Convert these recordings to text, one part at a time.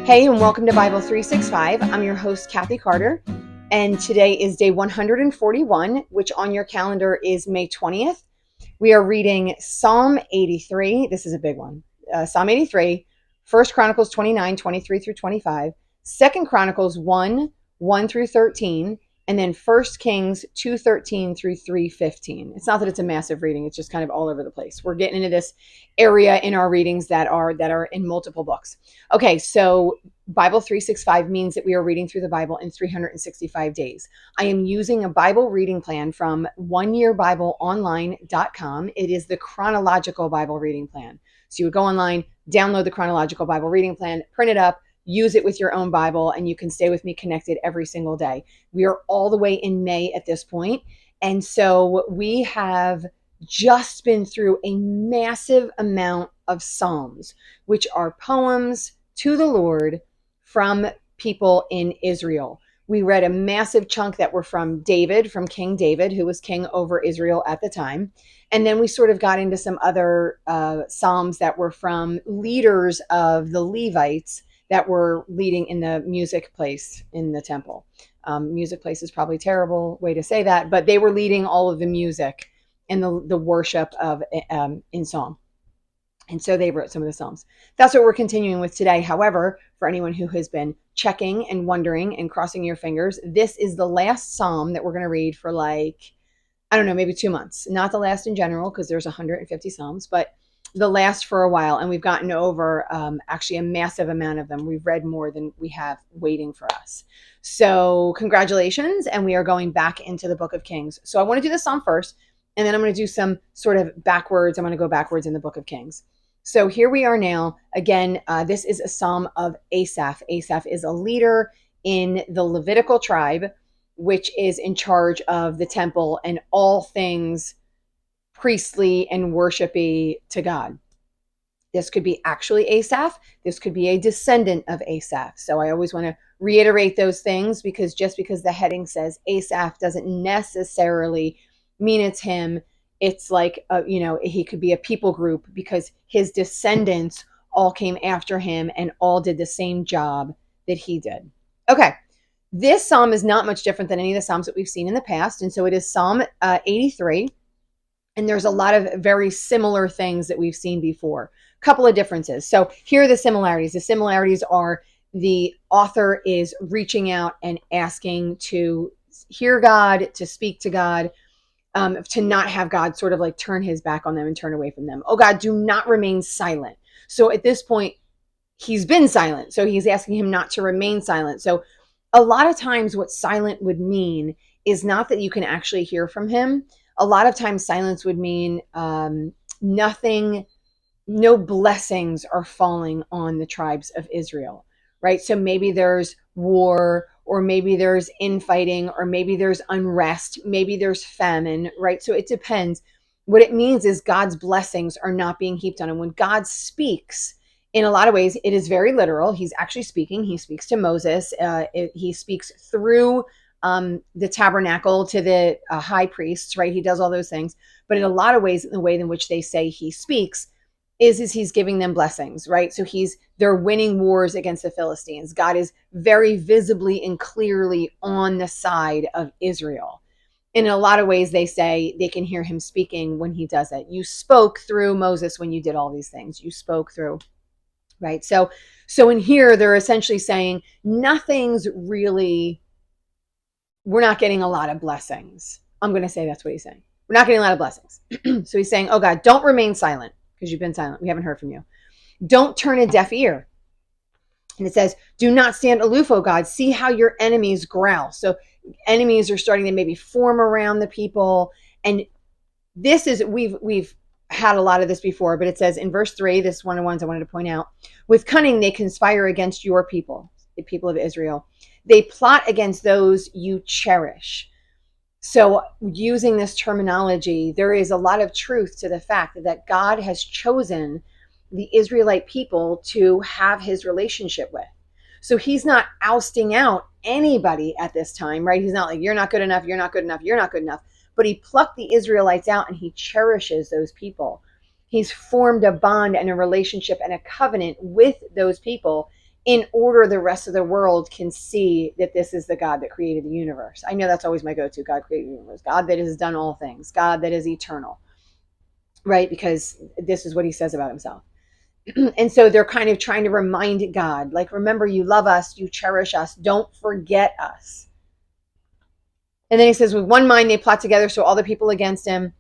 Hey, and welcome to Bible 365. I'm your host, Kathy Carter, and today is day 141, which on your calendar is May 20th. We are reading Psalm 83. This is a big one. Psalm 83, 1 Chronicles 29, 23 through 25, 2 Chronicles 1 through 13, and then 1 Kings 2:13 through 3:15. It's not that it's a massive reading, it's just kind of all over the place. We're getting into this area in our readings that are in multiple books. Okay, so Bible 365 means that we are reading through the Bible in 365 days. I am using a Bible reading plan from 1yearbibleonline.com. It is the chronological Bible reading plan. So you would go online, download the chronological Bible reading plan, print it up, use it with your own Bible, and you can stay with me connected every single day. We are all the way in May at this point, and so we have just been through a massive amount of Psalms, which are poems to the Lord from people in Israel. We read a massive chunk that were from David, from King David, who was king over Israel at the time. And then we sort of got into some other Psalms that were from leaders of the Levites that were leading in the music place in the temple. Music place is probably a terrible way to say that, but they were leading all of the music and the worship of in song. And so they wrote some of the Psalms. That's what we're continuing with today. However, for anyone who has been checking and wondering and crossing your fingers, this is the last Psalm that we're going to read for maybe 2 months. Not the last in general, because there's 150 Psalms, but the last for a while. And we've gotten over actually a massive amount of them. We've read more than we have waiting for us. So congratulations. And we are going back into the book of Kings. So I want to do the Psalm first, and then I'm going to do some sort of backwards. I'm going to go backwards in the book of Kings. So here we are now. Again, this is a Psalm of Asaph. Asaph is a leader in the Levitical tribe, which is in charge of the temple and all things priestly and worshipy to God. This could be actually Asaph. This could be a descendant of Asaph. So I always want to reiterate those things, because just because the heading says Asaph doesn't necessarily mean it's him. It's like, he could be a people group, because his descendants all came after him and all did the same job that he did. Okay. This Psalm is not much different than any of the Psalms that we've seen in the past. And so it is Psalm 83. And there's a lot of very similar things that we've seen before. A couple of differences. So here are the similarities. The similarities are the author is reaching out and asking to hear God, to speak to God, to not have God sort of like turn his back on them and turn away from them. Oh God, do not remain silent. So at this point, he's been silent. So he's asking him not to remain silent. So a lot of times what silent would mean is not that you can actually hear from him. A lot of times silence would mean nothing, no blessings are falling on the tribes of Israel, right? So maybe there's war, or maybe there's infighting, or maybe there's unrest, maybe there's famine, right? So it depends. What it means is God's blessings are not being heaped on him. When God speaks, in a lot of ways, it is very literal. He's actually speaking. He speaks to Moses. He speaks through the tabernacle to the high priests, right? He does all those things. But in a lot of ways, the way in which they say he speaks is he's giving them blessings, right? So they're winning wars against the Philistines. God is very visibly and clearly on the side of Israel. In a lot of ways, they say they can hear him speaking when he does it. You spoke through Moses when you did all these things. You spoke through, right? So in here, they're essentially saying nothing's really, we're not getting a lot of blessings. I'm going to say that's what he's saying. We're not getting a lot of blessings. So he's saying, oh God, don't remain silent, because you've been silent. We haven't heard from you. Don't turn a deaf ear. And it says, do not stand aloof, O God. See how your enemies growl. So enemies are starting to maybe form around the people. And this is, we've had a lot of this before, but it says in verse 3, this is one of the ones I wanted to point out. With cunning, they conspire against your people, the people of Israel. They plot against those you cherish. So using this terminology, there is a lot of truth to the fact that God has chosen the Israelite people to have his relationship with. So he's not ousting out anybody at this time, right? He's not like, you're not good enough, you're not good enough, you're not good enough. But he plucked the Israelites out and he cherishes those people. He's formed a bond and a relationship and a covenant with those people. in order the rest of the world can see that this is the God that created the universe. I know that's always my go-to. God created the universe. God that has done all things. God that is eternal, right? Because this is what he says about himself. And so they're kind of trying to remind God, like, remember, you love us, you cherish us, don't forget us. And then he says, with one mind they plot together, so all the people against him.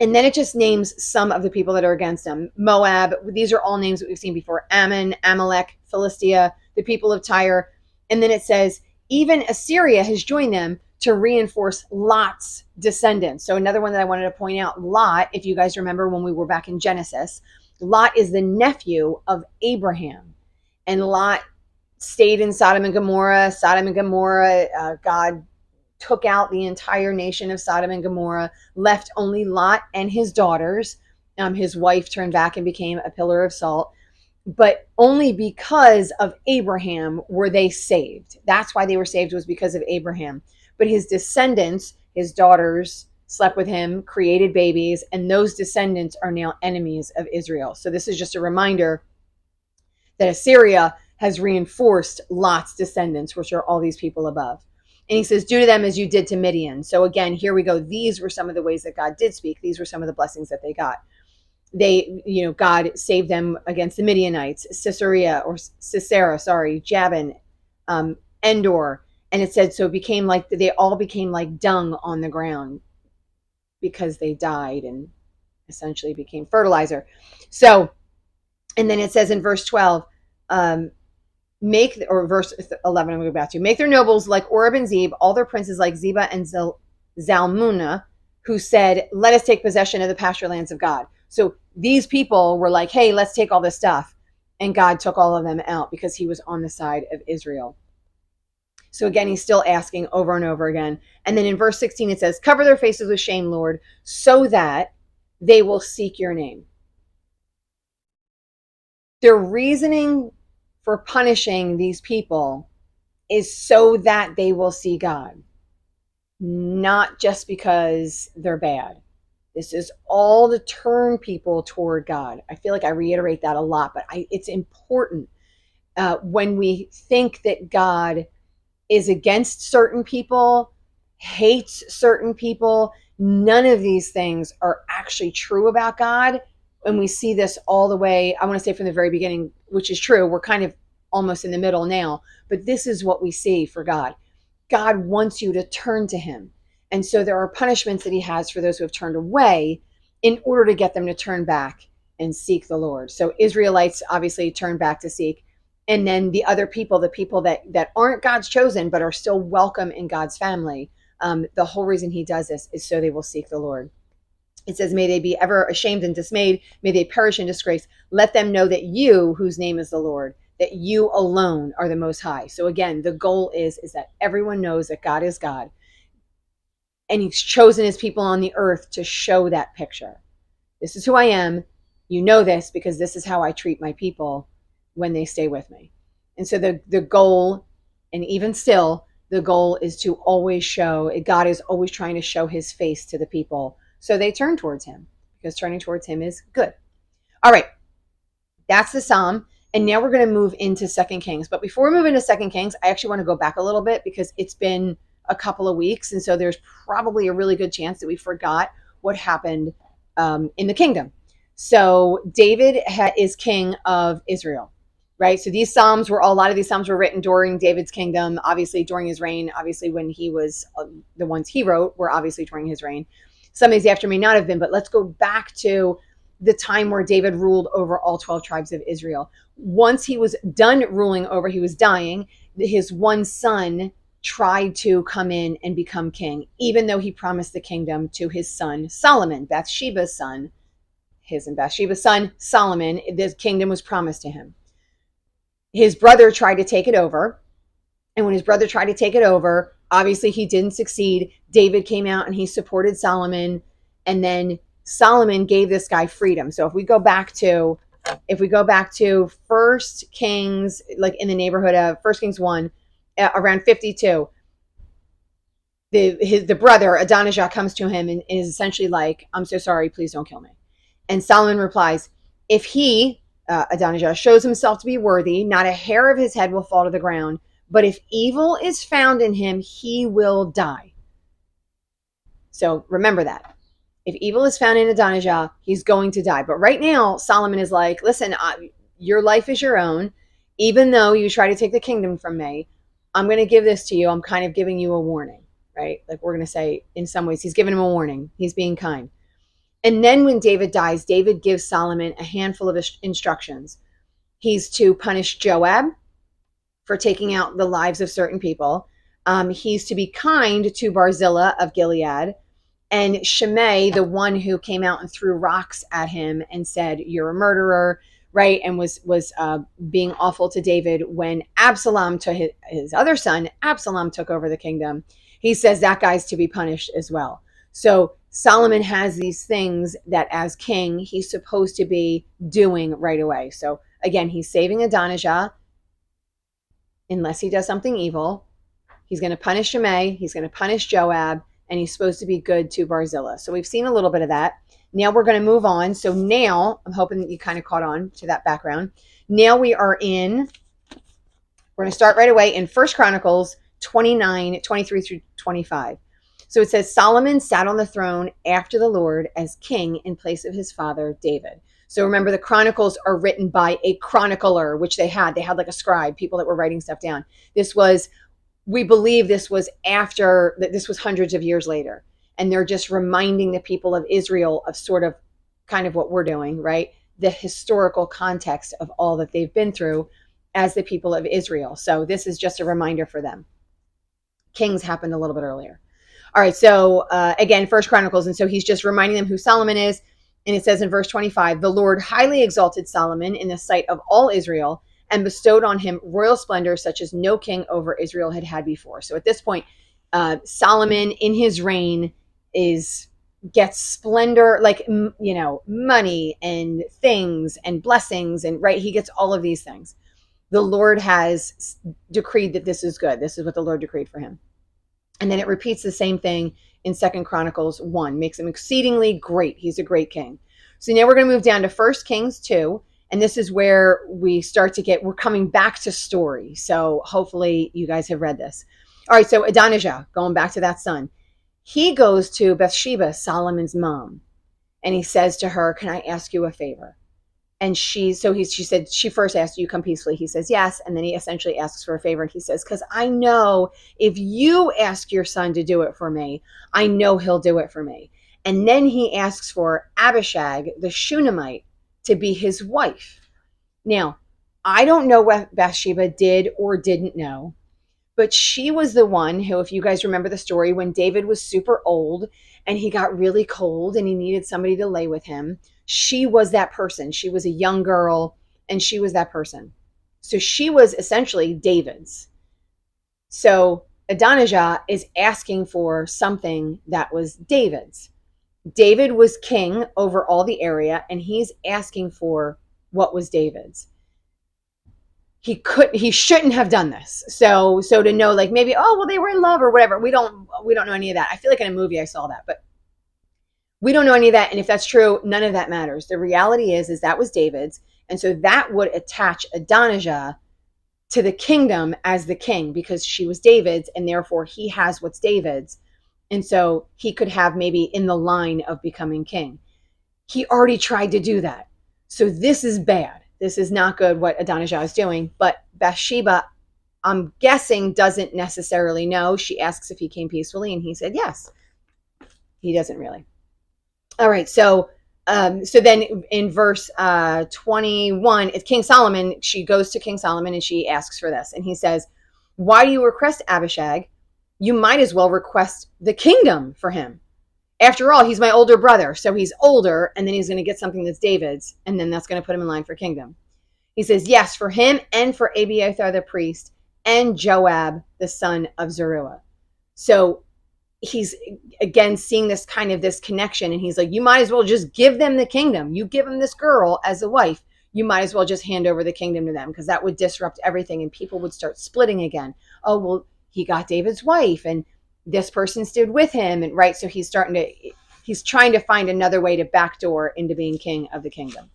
And then it just names some of the people that are against him. Moab, these are all names that we've seen before. Ammon, Amalek, Philistia, the people of Tyre. And then it says, even Assyria has joined them to reinforce Lot's descendants. So another one that I wanted to point out, Lot, if you guys remember when we were back in Genesis, Lot is the nephew of Abraham. And Lot stayed in Sodom and Gomorrah. God took out the entire nation of Sodom and Gomorrah, left only Lot and his daughters. His wife turned back and became a pillar of salt. But only because of Abraham were they saved. That's why they were saved, was because of Abraham. But his descendants, his daughters, slept with him, created babies, and those descendants are now enemies of Israel. So this is just a reminder that Assyria has reinforced Lot's descendants, which are all these people above. And he says, do to them as you did to Midian. So again, here we go. These were some of the ways that God did speak. These were some of the blessings that they got. God saved them against the Midianites, Sisera, Jabin, Endor. And it said, so it became like, they all became like dung on the ground because they died and essentially became fertilizer. So, and then it says in verse 12, verse 11, I'm going to go back to, make their nobles like Oreb and Zeb, all their princes like Zeba and Zalmunna, who said, let us take possession of the pasture lands of God. So these people were like, hey, let's take all this stuff. And God took all of them out because he was on the side of Israel. So again, he's still asking over and over again. And then in verse 16, it says, cover their faces with shame, Lord, so that they will seek your name. Their reasoning for punishing these people is so that they will see God, not just because they're bad. This is all to turn people toward God. I feel like I reiterate that a lot, but it's important. When we think that God is against certain people, hates certain people, none of these things are actually true about God. And we see this all the way, I want to say from the very beginning, which is true. We're kind of almost in the middle now, but this is what we see for God. God wants you to turn to him. And so there are punishments that he has for those who have turned away in order to get them to turn back and seek the Lord. So Israelites obviously turn back to seek. And then the other people, the people that aren't God's chosen, but are still welcome in God's family, the whole reason he does this is so they will seek the Lord. It says, may they be ever ashamed and dismayed. May they perish in disgrace. Let them know that you, whose name is the Lord, that you alone are the Most High. So again, the goal is that everyone knows that God is God. And he's chosen his people on the earth to show that picture. This is who I am. You know this because this is how I treat my people when they stay with me. And so the goal, and even still, the goal is to always show, God is always trying to show his face to the people so they turn towards him, because turning towards him is good. All right, that's the Psalm. And now we're going to move into 2 Kings. But before we move into 2 Kings, I actually want to go back a little bit because it's been a couple of weeks. And so there's probably a really good chance that we forgot what happened in the kingdom. So David is king of Israel, right? So these Psalms a lot of these Psalms were written during David's kingdom, obviously during his reign. Obviously when he was, the ones he wrote were obviously during his reign. Some of these after may not have been, but let's go back to the time where David ruled over all 12 tribes of Israel. Once he was done ruling over, he was dying, his one son tried to come in and become king, even though he promised the kingdom to his son Solomon, Bathsheba's son, Solomon. The kingdom was promised to him. His brother tried to take it over. And when his brother tried to take it over, obviously he didn't succeed. David came out and he supported Solomon. And then Solomon gave this guy freedom. So if we go back to 1 Kings, like in the neighborhood of 1 Kings 1, around 52, the brother Adonijah comes to him and is essentially like, I'm so sorry, please don't kill me. And Solomon replies, if he Adonijah, shows himself to be worthy. Not a hair of his head will fall to the ground. But if evil is found in him, he will die. So remember that. If evil is found in Adonijah, he's going to die. But right now, Solomon is like, listen, your life is your own. Even though you try to take the kingdom from me, I'm going to give this to you. I'm kind of giving you a warning, right? Like we're going to say, in some ways, he's giving him a warning. He's being kind. And then when David dies, David gives Solomon a handful of instructions. He's to punish Joab for taking out the lives of certain people. He's to be kind to Barzillai of Gilead. And Shimei, the one who came out and threw rocks at him and said, you're a murderer, right? And was being awful to David when Absalom, to his other son, Absalom took over the kingdom. He says that guy's to be punished as well. So Solomon has these things that as king, he's supposed to be doing right away. So again, he's saving Adonijah unless he does something evil. He's going to punish Shimei. He's going to punish Joab. And he's supposed to be good to Barzillai. So we've seen a little bit of that. Now we're going to move on. So now, I'm hoping that you kind of caught on to that background. Now we're going to start right away in 1 Chronicles 29, 23 through 25. So it says, Solomon sat on the throne after the Lord as king in place of his father David. So remember, the Chronicles are written by a chronicler, which they had. They had like a scribe, people that were writing stuff down. We believe this was after, that this was hundreds of years later. And they're just reminding the people of Israel of sort of kind of what we're doing, right? The historical context of all that they've been through as the people of Israel. So this is just a reminder for them. Kings happened a little bit earlier. All right, so again, 1 Chronicles. And so he's just reminding them who Solomon is. And it says in verse 25, the Lord highly exalted Solomon in the sight of all Israel and bestowed on him royal splendor such as no king over Israel had had before. So at this point, Solomon in his reign gets splendor, like, money and things and blessings. And right, he gets all of these things. The Lord has decreed that this is good. This is what the Lord decreed for him. And then it repeats the same thing in 2 Chronicles 1, makes him exceedingly great. He's a great king. So now we're going to move down to 1 Kings 2. And this is where we're coming back to story. So hopefully you guys have read this. All right, so Adonijah, going back to that son, he goes to Bathsheba, Solomon's mom, and he says to her, can I ask you a favor? And she said, she first asked, you come peacefully. He says, yes. And then he essentially asks for a favor. And he says, because I know if you ask your son to do it for me, I know he'll do it for me. And then he asks for Abishag, the Shunammite, to be his wife. Now, I don't know what Bathsheba did or didn't know, but she was the one who, if you guys remember the story, when David was super old and he got really cold and he needed somebody to lay with him, she was that person. She was a young girl and she was that person. So she was essentially David's. So Adonijah is asking for something that was David's. David was king over all the area, and he's asking for what was David's. He shouldn't have done this. So to know, like, maybe, oh, well, they were in love or whatever. We don't know any of that. I feel like in a movie I saw that, but we don't know any of that. And if that's true, none of that matters. The reality is that was David's. And so that would attach Adonijah to the kingdom as the king, because she was David's, and therefore he has what's David's. And so he could have maybe in the line of becoming king. He already tried to do that. So this is bad. This is not good what Adonijah is doing. But Bathsheba, I'm guessing, doesn't necessarily know. She asks if he came peacefully, and he said yes. He doesn't really. All right, so then in verse 21, it's King Solomon. She goes to King Solomon and she asks for this. And he says, why do you request Abishag? You might as well request the kingdom for him. After all, he's my older brother, so he's older, and then he's going to get something that's David's, and then that's going to put him in line for kingdom. He says, yes, for him and for Abiathar the priest and Joab, the son of Zeruiah. So he's, again, seeing this kind of this connection, and he's like, you might as well just give them the kingdom. You give him this girl as a wife. You might as well just hand over the kingdom to them, because that would disrupt everything, and people would start splitting again. Oh, well, he got David's wife, and this person stood with him, and right, so he's trying to find another way to backdoor into being king of the kingdom.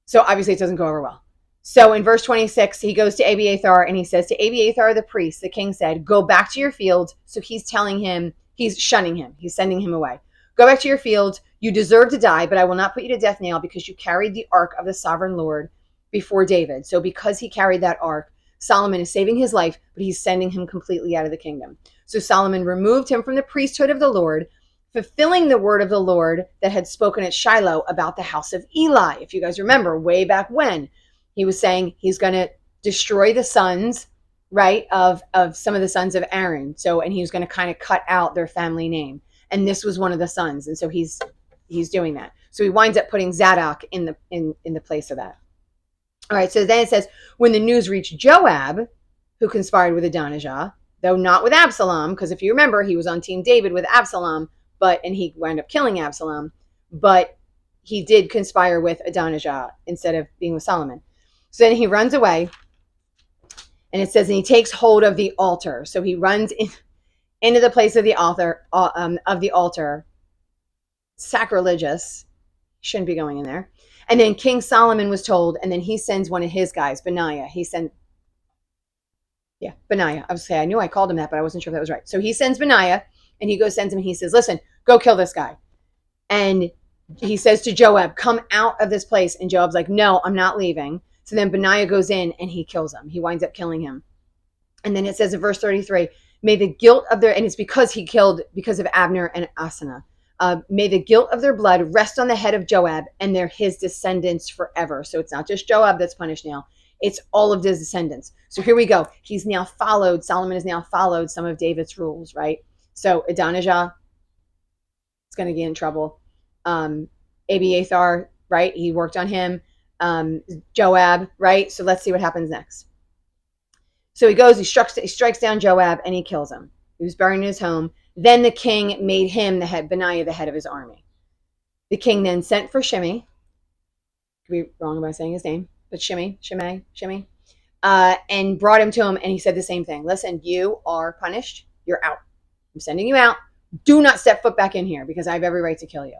So obviously it doesn't go over well. So in verse 26, he goes to Abiathar and he says to Abiathar the priest, the king said, go back to your fields. So he's telling him, he's shunning him. He's sending him away. Go back to your fields. You deserve to die, but I will not put you to death now because you carried the ark of the sovereign Lord before David. So because he carried that ark, Solomon is saving his life, but he's sending him completely out of the kingdom. So Solomon removed him from the priesthood of the Lord, fulfilling the word of the Lord that had spoken at Shiloh about the house of Eli. If you guys remember, way back when, he was saying he's going to destroy the sons, right, of some of the sons of Aaron. So, and he was going to kind of cut out their family name. And this was one of the sons. And so he's doing that. So he winds up putting Zadok in the place of that. All right, so then it says, when the news reached Joab, who conspired with Adonijah, though not with Absalom, because if you remember, he was on Team David with Absalom, and he wound up killing Absalom, but he did conspire with Adonijah instead of being with Solomon. So then he runs away, and it says, and he takes hold of the altar. So he runs into the place of the altar, sacrilegious, shouldn't be going in there. And then King Solomon was told, and then he sends one of his guys, Benaiah. Benaiah. I was saying, I knew I called him that, but I wasn't sure if that was right. So he sends Benaiah, and he sends him, and he says, listen, go kill this guy. And he says to Joab, come out of this place. And Joab's like, no, I'm not leaving. So then Benaiah goes in, and he kills him. He winds up killing him. And then it says in verse 33, may the guilt of and it's because he killed, because of Abner and Asana. May the guilt of their blood rest on the head of Joab and his descendants forever. So it's not just Joab that's punished now. It's all of his descendants. So here we go. Solomon has now followed some of David's rules, right? So Adonijah is going to get in trouble. Abiathar, right? He worked on him. Joab, right? So let's see what happens next. So he goes, he strikes down Joab, and he kills him. He was buried in his home. Then the king made him Benaiah, the head of his army. The king then sent for Shimei. Could be wrong about saying his name, but Shimei, and brought him to him, and he said the same thing. Listen, you are punished. You're out. I'm sending you out. Do not step foot back in here because I have every right to kill you.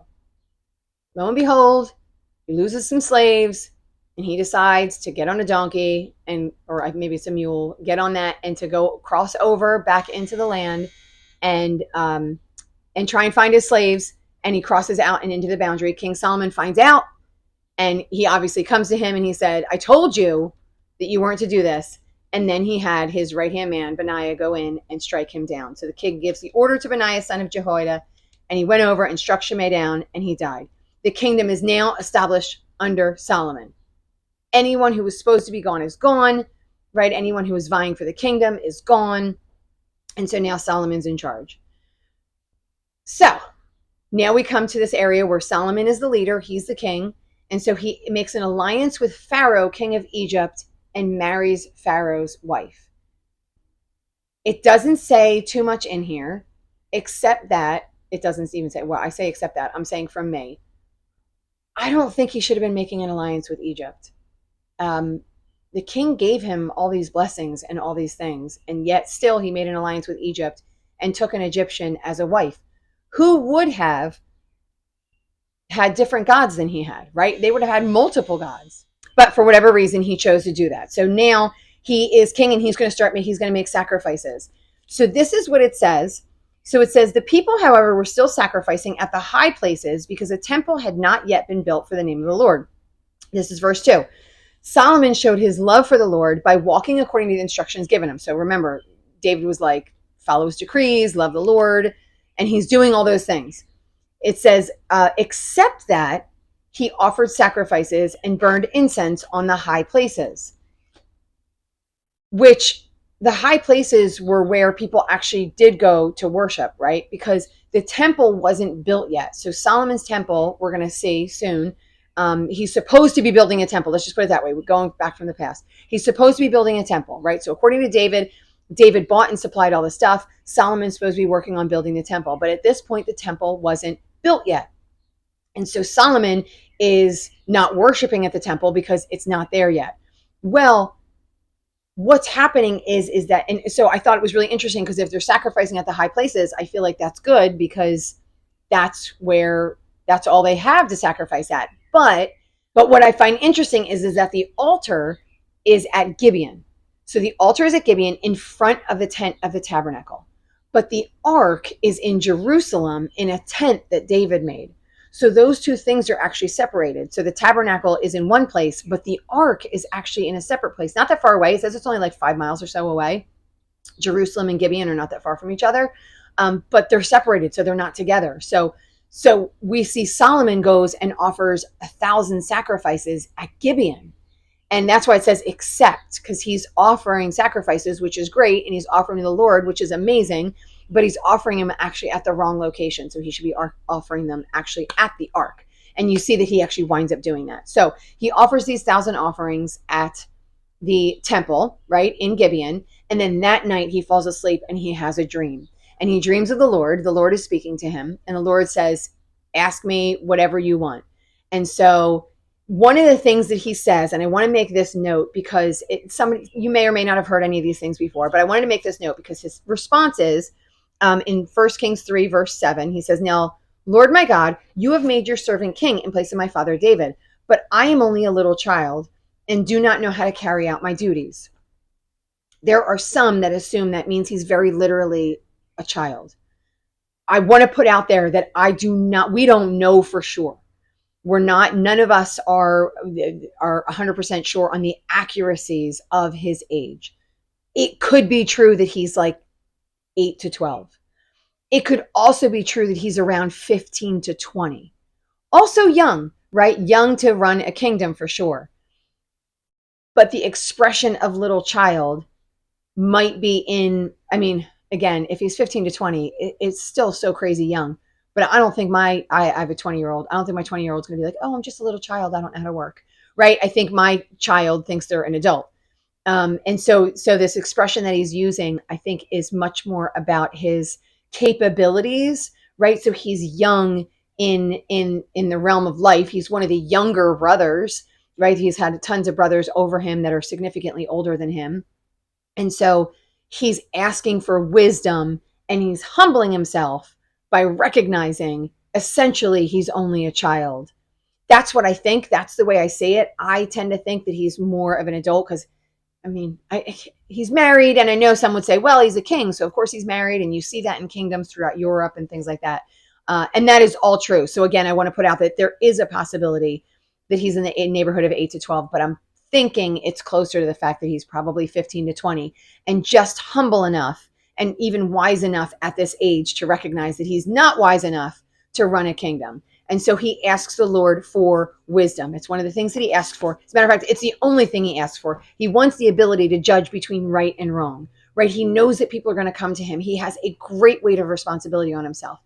Lo and behold, he loses some slaves, and he decides to get on a donkey, or maybe it's a mule, get on that, and to go cross over back into the land and try and find his slaves. And he crosses out and into the boundary. King Solomon finds out, and he obviously comes to him, and he said, I told you that you weren't to do this. And then he had his right-hand man, Benaiah, go in and strike him down. So the king gives the order to Benaiah, son of Jehoiada, and he went over and struck Shimei down, and he died. The kingdom is now established under Solomon. Anyone who was supposed to be gone is gone, right? Anyone who was vying for the kingdom is gone. And so now Solomon's in charge. So now we come to this area where Solomon is the leader. He's the king. And so he makes an alliance with Pharaoh, king of Egypt, and marries Pharaoh's wife. It doesn't say too much in here, except that it doesn't even say, well, I say except that. I'm saying from me. I don't think he should have been making an alliance with Egypt. The king gave him all these blessings and all these things, and yet still he made an alliance with Egypt and took an Egyptian as a wife who would have had different gods than he had, right? They would have had multiple gods, but for whatever reason, he chose to do that. So now he is king, and he's going to make sacrifices. So this is what it says. So it says, the people, however, were still sacrificing at the high places because a temple had not yet been built for the name of the Lord. This is verse 2. Solomon showed his love for the Lord by walking according to the instructions given him. So remember, David was like, follow his decrees, love the Lord, and he's doing all those things. It says, except that he offered sacrifices and burned incense on the high places, which the high places were where people actually did go to worship, right? Because the temple wasn't built yet. So Solomon's temple, we're going to see soon, he's supposed to be building a temple. Let's just put it that way. We're going back from the past. He's supposed to be building a temple, right? So according to David, David bought and supplied all the stuff. Solomon's supposed to be working on building the temple. But at this point, the temple wasn't built yet. And so Solomon is not worshiping at the temple because it's not there yet. Well, what's happening is that, and so I thought it was really interesting because if they're sacrificing at the high places, I feel like that's good because that's all they have to sacrifice at. But But what I find interesting is that the altar is at Gibeon. So the altar is at Gibeon in front of the tent of the tabernacle. But the ark is in Jerusalem in a tent that David made. So those two things are actually separated. So the tabernacle is in one place, but the ark is actually in a separate place, not that far away. It says it's only like 5 miles or so away. Jerusalem and Gibeon are not that far from each other, but they're separated, so they're not together. So we see Solomon goes and offers 1,000 sacrifices at Gibeon. And that's why it says accept, because he's offering sacrifices, which is great. And he's offering to the Lord, which is amazing, but he's offering them actually at the wrong location. So he should be offering them actually at the ark. And you see that he actually winds up doing that. So he offers these 1,000 offerings at the temple, right, in Gibeon. And then that night he falls asleep and he has a dream. And he dreams of the Lord. The Lord is speaking to him. And the Lord says, ask me whatever you want. And so one of the things that he says, and I want to make this note because somebody, you may or may not have heard any of these things before, but I wanted to make this note because his response is in 1 Kings 3, verse 7, he says, now, Lord my God, you have made your servant king in place of my father David, but I am only a little child and do not know how to carry out my duties. There are some that assume that means he's very literally a child. I want to put out there that we don't know for sure. None of us are 100% sure on the accuracies of his age. It could be true that he's like 8 to 12. It could also be true that he's around 15 to 20. Also young, right? Young to run a kingdom for sure. But the expression of little child might be again, if he's 15 to 20, it's still so crazy young. But I don't think I have a 20-year-old. I don't think my 20-year-old is going to be like, oh, I'm just a little child. I don't know how to work. Right. I think my child thinks they're an adult. And so this expression that he's using, I think, is much more about his capabilities. Right. So he's young in the realm of life. He's one of the younger brothers. Right. He's had tons of brothers over him that are significantly older than him. And so he's asking for wisdom and he's humbling himself by recognizing essentially he's only a child. That's what I think. That's the way I say it. I tend to think that he's more of an adult because, he's married. And I know some would say, well, he's a king. So, of course, he's married. And you see that in kingdoms throughout Europe and things like that. And that is all true. So, again, I want to put out that there is a possibility that he's in the neighborhood of 8 to 12. But I'm thinking it's closer to the fact that he's probably 15 to 20 and just humble enough and even wise enough at this age to recognize that he's not wise enough to run a kingdom. And so he asks the Lord for wisdom. It's one of the things that he asks for. As a matter of fact, it's the only thing he asks for. He wants the ability to judge between right and wrong, right? He knows that people are going to come to him. He has a great weight of responsibility on himself.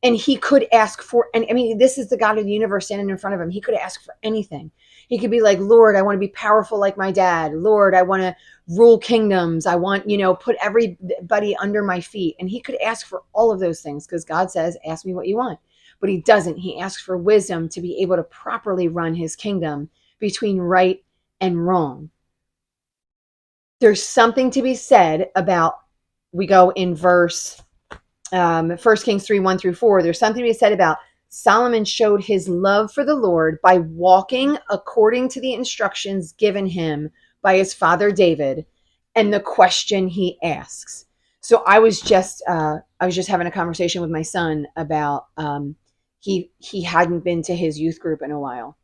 And he could ask for, this is the God of the universe standing in front of him. He could ask for anything. He could be like, Lord, I want to be powerful like my dad. Lord, I want to rule kingdoms. I want, put everybody under my feet. And he could ask for all of those things because God says, ask me what you want. But he doesn't. He asks for wisdom to be able to properly run his kingdom between right and wrong. There's something to be said about, we go in verse 1 Kings 3, 1 through 4. There's something to be said about Solomon showed his love for the Lord by walking according to the instructions given him by his father David and the question he asks. So I was just having a conversation with my son about he hadn't been to his youth group in a while.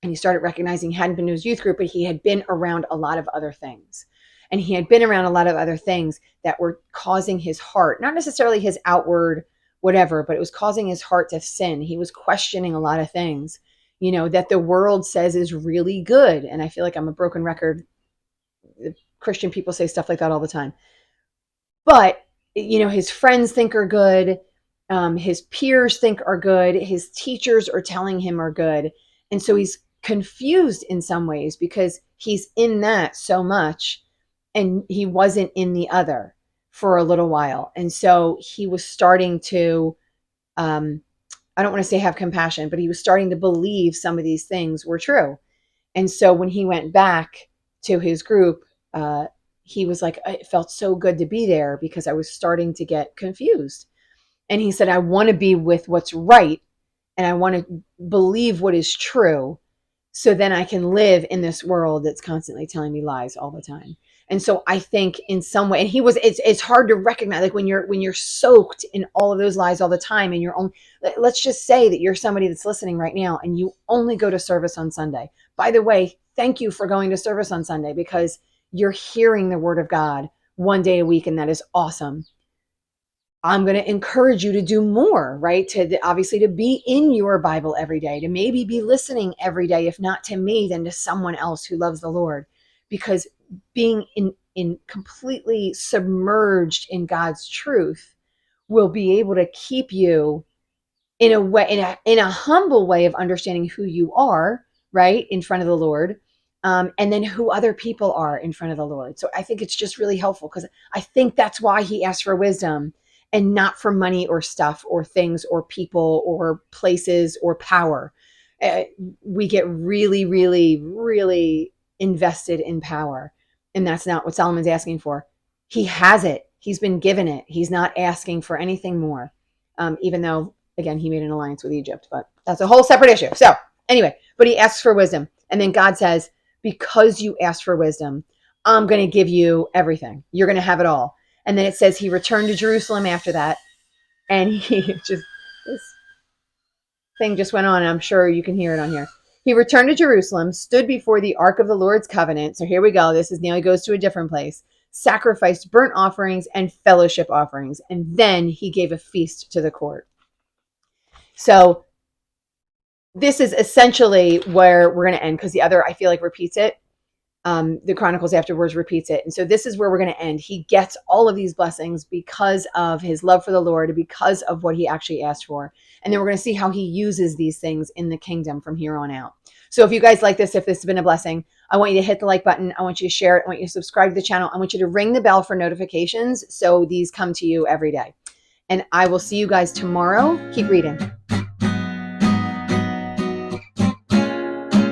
And he started recognizing he hadn't been to his youth group, but he had been around a lot of other things. And he had been around a lot of other things that were causing his heart, not necessarily his outward whatever, but it was causing his heart to sin. He was questioning a lot of things, that the world says is really good. And I feel like I'm a broken record. Christian people say stuff like that all the time. But, his friends think are good. His peers think are good. His teachers are telling him are good. And so he's confused in some ways because he's in that so much and he wasn't in the other for a little while. And so he was starting to, I don't want to say have compassion, but he was starting to believe some of these things were true. And so when he went back to his group, he was like, it felt so good to be there because I was starting to get confused. And he said, I want to be with what's right. And I want to believe what is true. so then I can live in this world that's constantly telling me lies all the time. And so I think in some way, and it's hard to recognize, like when you're soaked in all of those lies all the time, and you're only, let's just say that you're somebody that's listening right now and you only go to service on Sunday. By the way, thank you for going to service on Sunday, because you're hearing the word of God one day a week, and that is awesome. I'm going to encourage you to do more, right? Obviously to be in your Bible every day, to maybe be listening every day, if not to me, then to someone else who loves the Lord, because being in completely submerged in God's truth will be able to keep you in a way, in a humble way of understanding who you are, right, in front of the Lord, and then who other people are in front of the Lord. So I think it's just really helpful, because I think that's why he asked for wisdom and not for money or stuff or things or people or places or power. Uh, we get really, really, really invested in power, and that's not what Solomon's asking for. He has it. He's been given it. He's not asking for anything more, even though, again, he made an alliance with Egypt, but that's a whole separate issue. So anyway, but he asks for wisdom. And then God says, because you asked for wisdom, I'm going to give you everything. You're going to have it all. And then it says he returned to Jerusalem after that. And he just, this thing just went on, and I'm sure you can hear it on here. He returned to Jerusalem, stood before the ark of the Lord's covenant. So here we go. This is now he goes to a different place, sacrificed burnt offerings and fellowship offerings. And then he gave a feast to the court. So this is essentially where we're going to end, because the other, I feel like, repeats it. The Chronicles afterwards repeats it. And so this is where we're going to end. He gets all of these blessings because of his love for the Lord, because of what he actually asked for. And then we're going to see how he uses these things in the kingdom from here on out. So if you guys like this, if this has been a blessing, I want you to hit the like button. I want you to share it. I want you to subscribe to the channel. I want you to ring the bell for notifications so these come to you every day. And I will see you guys tomorrow. Keep reading.